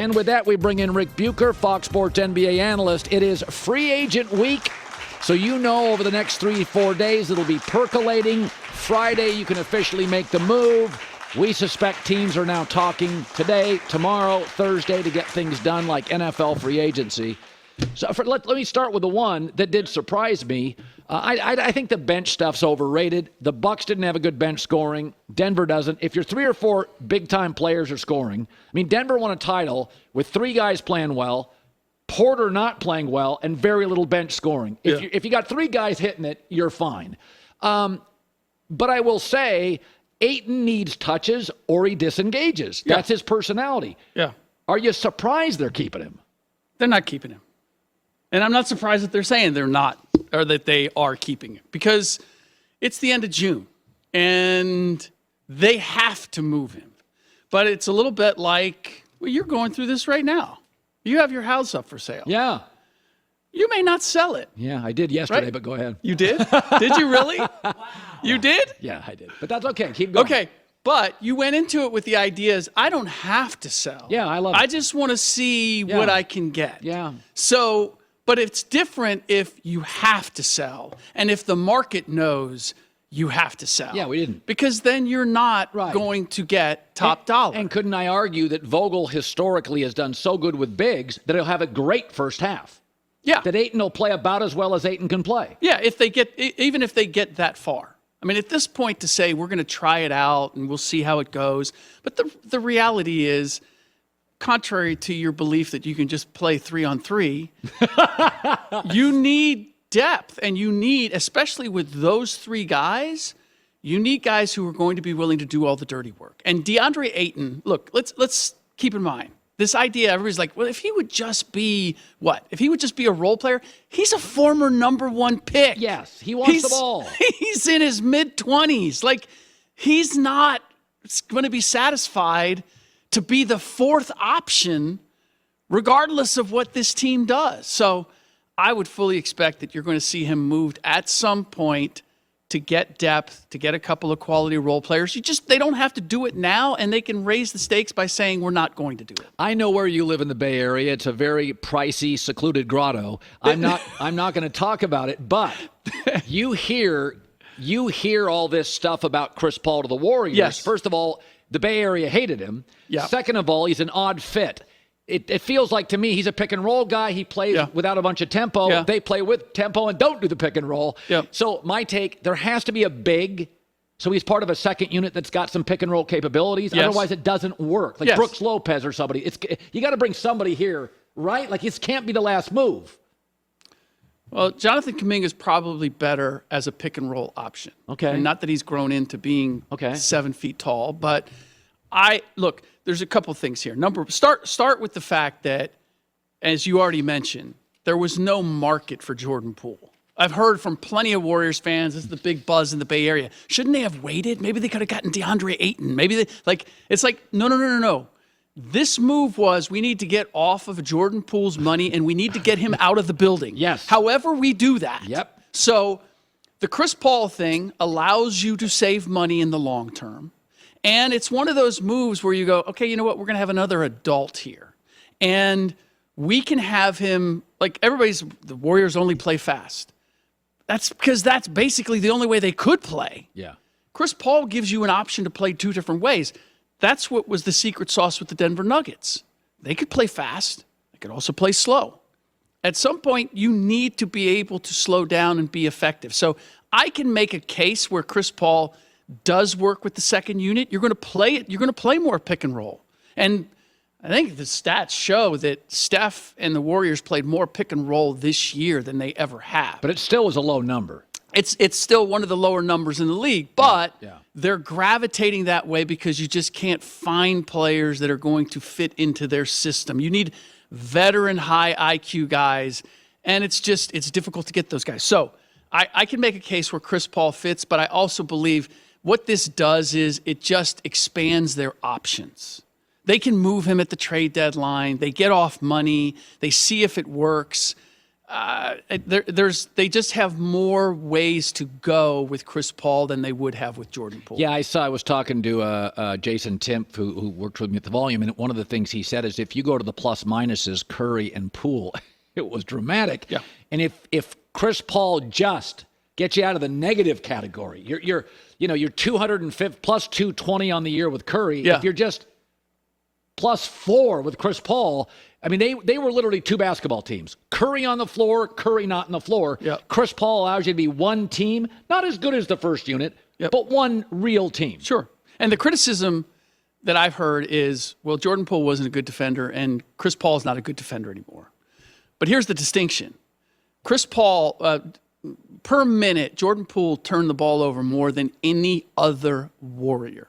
And with that, we bring in Rick Bucher, Fox Sports NBA analyst. It is free agent week, so you know over the next 3-4 days it'll be percolating. Friday, you can officially make the move. We suspect teams are now talking today, tomorrow, Thursday to get things done like NFL free agency. So let me start with the one that did surprise me. I think the bench stuff's overrated. The Bucks didn't have a good bench scoring. Denver doesn't. If your 3 or 4 big-time players are scoring, I mean, Denver won a title with 3 guys playing well, Porter not playing well, and very little bench scoring. If you got 3 guys hitting it, you're fine. But I will say, Ayton needs touches or he disengages. That's his personality. Yeah. Are you surprised they're keeping him? They're not keeping him. And I'm not surprised that they're saying they're not, or that they are keeping him, because it's the end of June and they have to move him. But it's a little bit like, well, you're going through this right now. You have your house up for sale. Yeah. You may not sell it. Yeah, I did yesterday, right? But go ahead. You did? Did you really? Wow. You did? Yeah, I did. But that's okay. Keep going. Okay. But you went into it with the ideas, I don't have to sell. Yeah, I love it. I just want to see what I can get. Yeah. So, but it's different if you have to sell and if the market knows you have to sell. Yeah, we didn't. Because then you're not going to get top dollar. And couldn't I argue that Vogel historically has done so good with bigs that he'll have a great first half? Yeah. That Ayton will play about as well as Ayton can play. Yeah, even if they get that far. I mean, at this point to say we're going to try it out and we'll see how it goes. But the reality is, contrary to your belief that you can just play 3-on-3, you need depth, and you need, especially with those 3 guys, you need guys who are going to be willing to do all the dirty work. And DeAndre Ayton, look, let's keep in mind this idea. Everybody's like, well, if he would just be what? If he would just be a role player, he's a former number 1 pick. Yes, he wants the ball. He's in his mid-20s. Like, he's not going to be satisfied to be the 4th option, regardless of what this team does. So I would fully expect that you're going to see him moved at some point to get depth, to get a couple of quality role players. They don't have to do it now, and they can raise the stakes by saying we're not going to do it. I know where you live in the Bay Area. It's a very pricey, secluded grotto. I'm not going to talk about it, but you hear all this stuff about Chris Paul to the Warriors. Yes. First of all, the Bay Area hated him. Yeah. Second of all, he's an odd fit. It feels like to me he's a pick and roll guy. He plays without a bunch of tempo. Yeah. They play with tempo and don't do the pick and roll. Yeah. So my take, there has to be a big, so he's part of a second unit that's got some pick and roll capabilities. Yes. Otherwise it doesn't work. Like Brooks Lopez or somebody. You got to bring somebody here, right? Like this can't be the last move. Well, Jonathan Kuminga is probably better as a pick and roll option. Okay. And not that he's grown into being 7 feet tall, but look, there's a couple things here. Start with the fact that, as you already mentioned, there was no market for Jodan Poole. I've heard from plenty of Warriors fans, this is the big buzz in the Bay Area. Shouldn't they have waited? Maybe they could have gotten DeAndre Ayton. Maybe it's like, no. This move was, we need to get off of Jodan Poole's money and we need to get him out of the building. Yes. However we do that. Yep. So the Chris Paul thing allows you to save money in the long term. And it's one of those moves where you go, okay, you know what? We're going to have another adult here. And we can have him, like the Warriors only play fast. That's because that's basically the only way they could play. Yeah. Chris Paul gives you an option to play 2 different ways. That's what was the secret sauce with the Denver Nuggets. They could play fast. They could also play slow. At some point, you need to be able to slow down and be effective. So I can make a case where Chris Paul does work with the second unit. You're going to play it. You're going to play more pick and roll. And I think the stats show that Steph and the Warriors played more pick and roll this year than they ever have. But it still was a low number. It's still one of the lower numbers in the league, but they're gravitating that way because you just can't find players that are going to fit into their system. You need veteran high IQ guys, and it's difficult to get those guys. So I can make a case where Chris Paul fits, but I also believe what this does is it just expands their options. They can move him at the trade deadline. They get off money. They see if it works. They just have more ways to go with Chris Paul than they would have with Jodan Poole. Yeah, I was talking to Jason Timp, who worked with me at the Volume, and one of the things he said is if you go to the plus minuses, Curry and Poole, it was dramatic. Yeah. And if Chris Paul just gets you out of the negative category, you're 205 plus 220 on the year with Curry. Yeah. If you're just plus 4 with Chris Paul, I mean, they were literally two basketball teams. Curry on the floor, Curry not on the floor. Yep. Chris Paul allows you to be one team, not as good as the first unit, Yep. but one real team. Sure. And the criticism that I've heard is, well, Jodan Poole wasn't a good defender, and Chris Paul is not a good defender anymore. But here's the distinction. Chris Paul, per minute, Jodan Poole turned the ball over more than any other Warrior.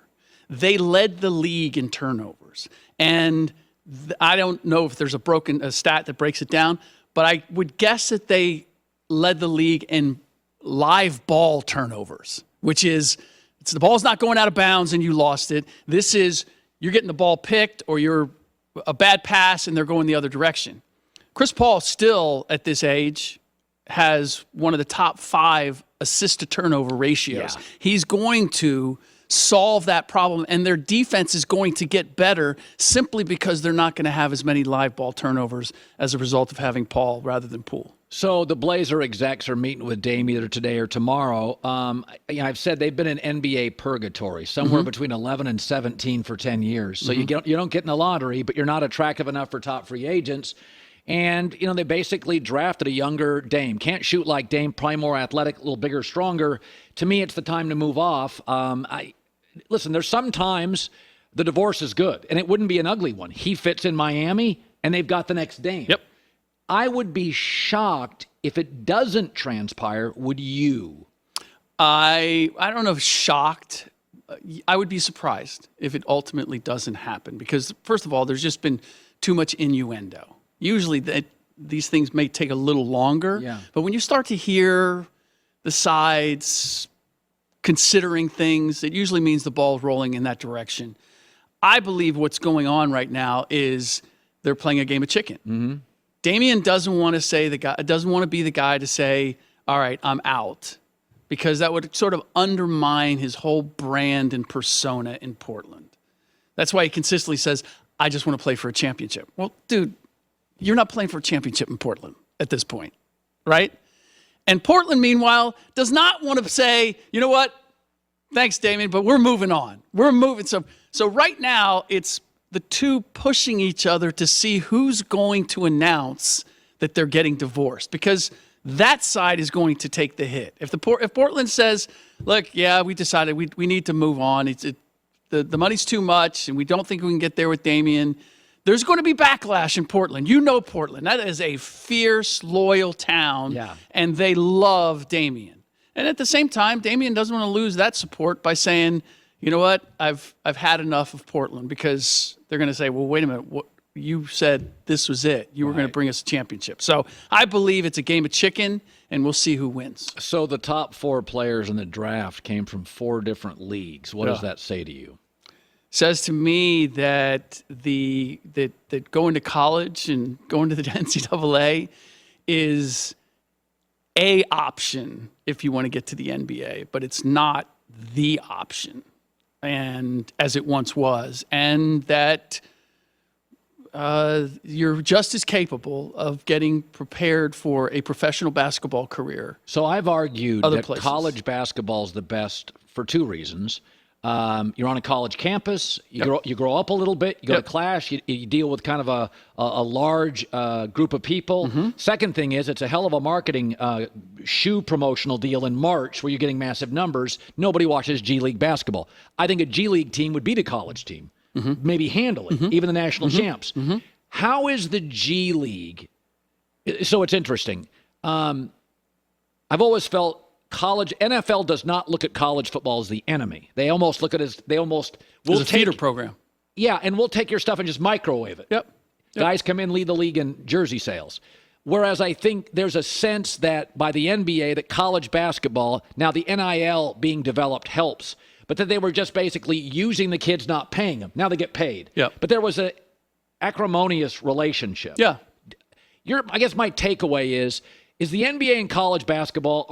They led the league in turnovers. And I don't know if there's a stat that breaks it down, but I would guess that they led the league in live ball turnovers, which is the ball's not going out of bounds and you lost it. This is you're getting the ball picked or you're a bad pass and they're going the other direction. Chris Paul still at this age has one of the top 5 assist to turnover ratios. Yeah. He's going to solve that problem, and their defense is going to get better simply because they're not going to have as many live ball turnovers as a result of having Paul rather than Poole. So the Blazer execs are meeting with Dame either today or tomorrow. I've said they've been in NBA purgatory, somewhere between 11 and 17 for 10 years. So you don't get in the lottery, but you're not attractive enough for top free agents. And, they basically drafted a younger Dame. Can't shoot like Dame, probably more athletic, a little bigger, stronger. To me, it's the time to move off. Listen, there's sometimes the divorce is good, and it wouldn't be an ugly one. He fits in Miami, and they've got the next Dame. Yep. I would be shocked if it doesn't transpire. Would you? I don't know if shocked. I would be surprised if it ultimately doesn't happen because, first of all, there's just been too much innuendo. Usually these things may take a little longer, Yeah. but when you start to hear the sides considering things, it usually means the ball's rolling in that direction. I believe what's going on right now is they're playing a game of chicken. Mm-hmm. Damian doesn't want to be the guy to say, all right, I'm out, because that would sort of undermine his whole brand and persona in Portland. That's why he consistently says, I just want to play for a championship. Well, dude, you're not playing for a championship in Portland at this point, right? And Portland, meanwhile, does not want to say, you know what? Thanks, Damian, but we're moving on. We're moving. So right now, it's the two pushing each other to see who's going to announce that they're getting divorced, because that side is going to take the hit. If Portland says, look, yeah, we decided we need to move on. The money's too much, and we don't think we can get there with Damian, there's going to be backlash in Portland. You know Portland. That is a fierce, loyal town, Yeah. and they love Damian. And at the same time, Damian doesn't want to lose that support by saying, you know what, I've had enough of Portland, because they're going to say, well, wait a minute, what, you said this was it. You were going to bring us a championship. So I believe it's a game of chicken, and we'll see who wins. So the top 4 players in the draft came from 4 different leagues. What does that say to you? Says to me that that going to college and going to the NCAA is a option if you want to get to the NBA, but it's not the option, and as it once was, and that you're just as capable of getting prepared for a professional basketball career. So I've argued that places. college basketball is the best for 2 reasons. You're on a college campus. You grow up a little bit. You go to class. You deal with kind of a large group of people. Mm-hmm. Second thing is it's a hell of a marketing shoe promotional deal in March where you're getting massive numbers. Nobody watches G League basketball. I think a G League team would beat a college team, maybe handle it, even the national champs. Mm-hmm. How is the G League? So it's interesting. I've always felt NFL does not look at college football as the enemy. They almost look at it as It's a feeder program. Yeah, and we'll take your stuff and just microwave it. Yep. Guys come in, lead the league in jersey sales. Whereas I think there's a sense that by the NBA that college basketball, now the NIL being developed helps, but that they were just basically using the kids, not paying them. Now they get paid. Yep. But there was a acrimonious relationship. Yeah. I guess my takeaway is the NBA and college basketball,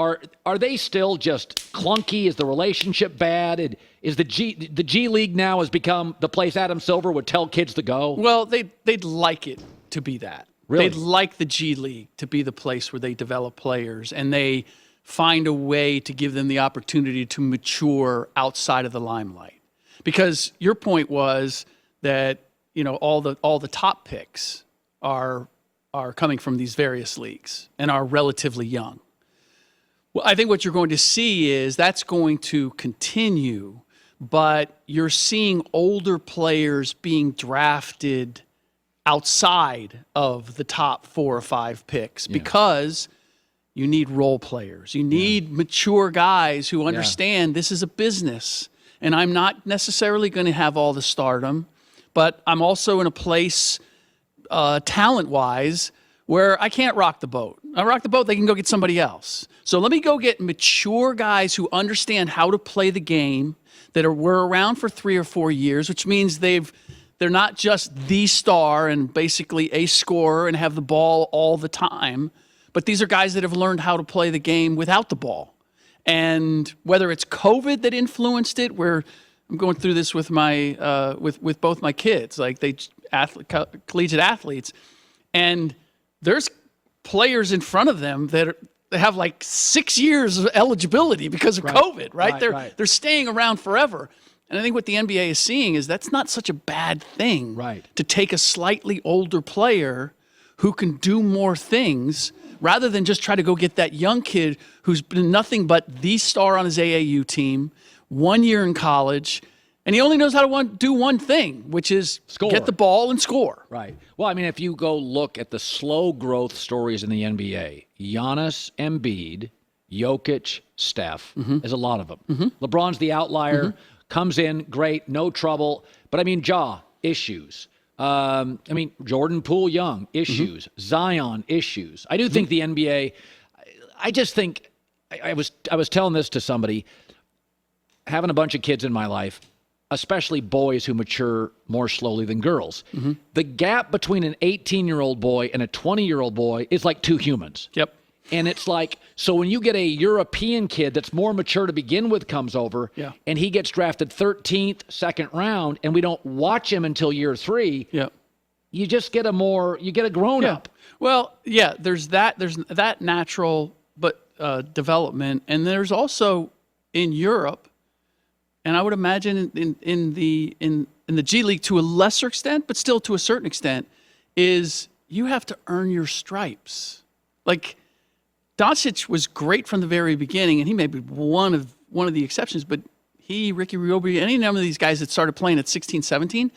are they still just clunky? Is the relationship bad? Is the G League now has become the place Adam Silver would tell kids to go? Well, they'd like it to be that. Really? They'd like the G League to be the place where they develop players and they find a way to give them the opportunity to mature outside of the limelight. Because your point was that, all the top picks are coming from these various leagues and are relatively young. Well, I think what you're going to see is that's going to continue, but you're seeing older players being drafted outside of the top 4 or 5 picks because you need role players. You need mature guys who understand this is a business, and I'm not necessarily going to have all the stardom, but I'm also in a place talent-wise where I can't rock the boat. I rock the boat, they can go get somebody else. So let me go get mature guys who understand how to play the game, that were around for 3 or 4 years, which means they're not just the star and basically a scorer and have the ball all the time, but these are guys that have learned how to play the game without the ball. And whether it's COVID that influenced it, where I'm going through this with my with both my kids, like collegiate athletes, and there's players in front of them that have like 6 years of eligibility because of COVID, right? They're staying around forever. And I think what the NBA is seeing is that's not such a bad thing, to take a slightly older player who can do more things rather than just try to go get that young kid who's been nothing but the star on his AAU team, 1 year in college, and he only knows how to do one thing, which is get the ball and score. Right. Well, I mean, if you go look at the slow growth stories in the NBA, Giannis, Embiid, Jokic, Steph, there's a lot of them. LeBron's the outlier, comes in, great, no trouble. But I mean, issues. Jodan Poole, young, issues. Zion, issues. I do think the NBA, I just think, I was telling this to somebody, having a bunch of kids in my life, especially boys who mature more slowly than girls. The gap between an 18-year-old boy and a 20-year-old boy is like 2 humans. Yep. And it's like, so when you get a European kid that's more mature to begin with comes over, and he gets drafted 13th, second round, and we don't watch him until year 3, you just get a grown-up. Well, there's that natural development, and there's also in Europe, and I would imagine in the G League to a lesser extent, but still to a certain extent, is you have to earn your stripes. Like, Doncic was great from the very beginning, and he may be one of the exceptions, but Ricky Rubio, any number of these guys that started playing at 16, 17,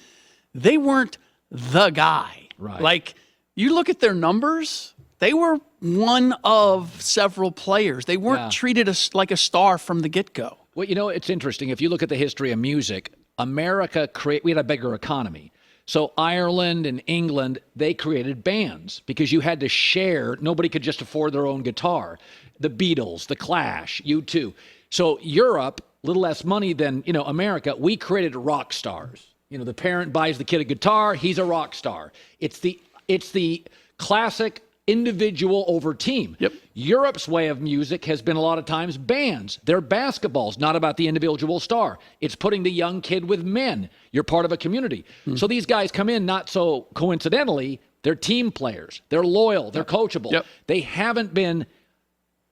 they weren't the guy. Right. Like, you look at their numbers, they were one of several players. They weren't treated like a star from the get-go. Well, it's interesting. If you look at the history of music, America we had a bigger economy. So Ireland and England, they created bands because you had to share. Nobody could just afford their own guitar. The Beatles, The Clash, U2. So Europe, a little less money than, America, we created rock stars. The parent buys the kid a guitar, he's a rock star. It's the classic individual over team. Yep. Europe's way of music has been a lot of times bands. They're basketballs, not about the individual star. It's putting the young kid with men. You're part of a community. So these guys come in not so coincidentally. They're team players. They're loyal. They're coachable. Yep. They haven't been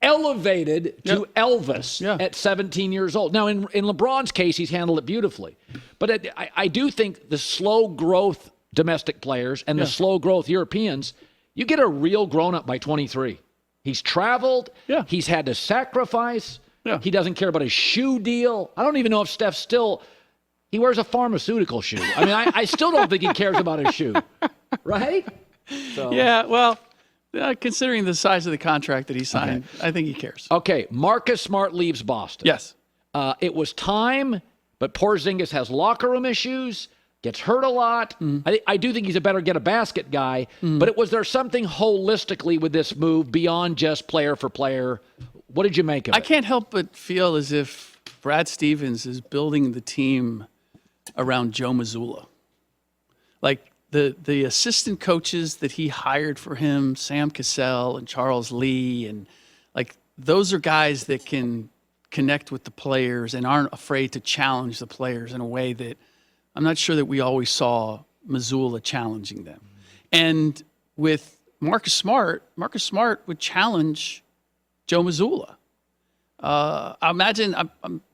elevated to Elvis at 17 years old. Now, in LeBron's case, he's handled it beautifully. But I do think the slow growth domestic players and the slow growth Europeans, you get a real grown-up by 23. He's traveled. Yeah. He's had to sacrifice. Yeah. He doesn't care about his shoe deal. I don't even know if Steph he wears a pharmaceutical shoe. I mean, I still don't think he cares about his shoe. Right? So. Yeah, well, considering the size of the contract that he signed, I think he cares. Okay, Marcus Smart leaves Boston. Yes. It was time, but Porzingis has locker room issues. Gets hurt a lot. I do think he's a better get-a-basket guy, but was there something holistically with this move beyond just player for player? What did you make of it? I can't help but feel as if Brad Stevens is building the team around Joe Mazzulla. Like, the assistant coaches that he hired for him, Sam Cassell and Charles Lee, and like those are guys that can connect with the players and aren't afraid to challenge the players in a way that I'm not sure that we always saw Missoula challenging them. And with Marcus Smart would challenge Joe Missoula. I imagine, I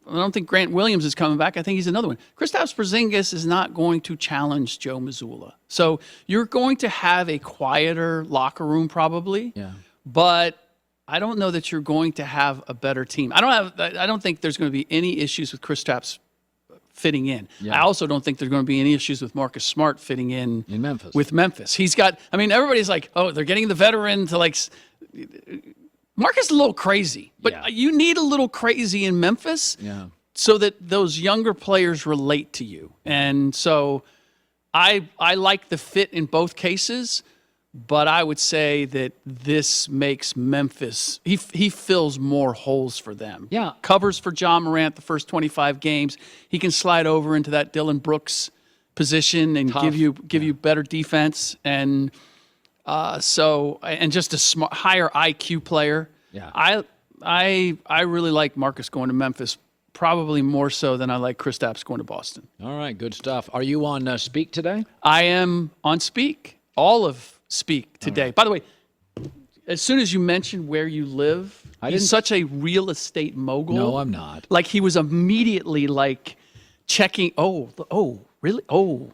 don't think Grant Williams is coming back. I think he's another one. Kristaps Porzingis is not going to challenge Joe Missoula. So you're going to have a quieter locker room probably, but I don't know that you're going to have a better team. I don't think there's going to be any issues with Kristaps fitting in. I also don't think there's going to be any issues with Marcus Smart fitting in Memphis. With Memphis. He's got, I mean, everybody's like, oh, they're getting the veteran to like, Marcus is a little crazy, but you need a little crazy in Memphis so that those younger players relate to you. And so I like the fit in both cases, but I would say that this makes Memphis, he fills more holes for them. Yeah. Covers for John Morant the first 25 games. He can slide over into that Dylan Brooks position and give you better defense. And and just a higher IQ player. Yeah. I really like Marcus going to Memphis, probably more so than I like Kristaps going to Boston. All right, good stuff. Are you on Speak today? I am on Speak. All of Speak today. Right. By the way, as soon as you mentioned where you live, he's such a real estate mogul. No, I'm not. Like he was immediately like checking. Oh, really? Oh,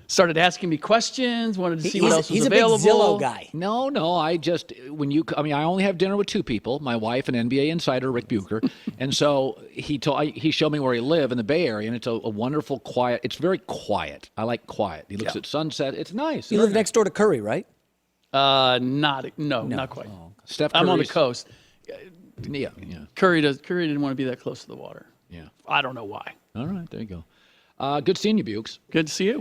started asking me questions. Wanted to see what else was available. He's a big Zillow guy. No. I just I only have dinner with two people: my wife and NBA insider Rick Bucher. And so he showed me where he lived in the Bay Area, and it's a wonderful, quiet. It's very quiet. I like quiet. He looks at sunset. It's nice. You live next door to Curry, right? Not quite. Oh. Steph Curry's, I'm on the coast. Yeah. Curry didn't want to be that close to the water. Yeah. I don't know why. All right, there you go. Good seeing you, Bukes. Good to see you.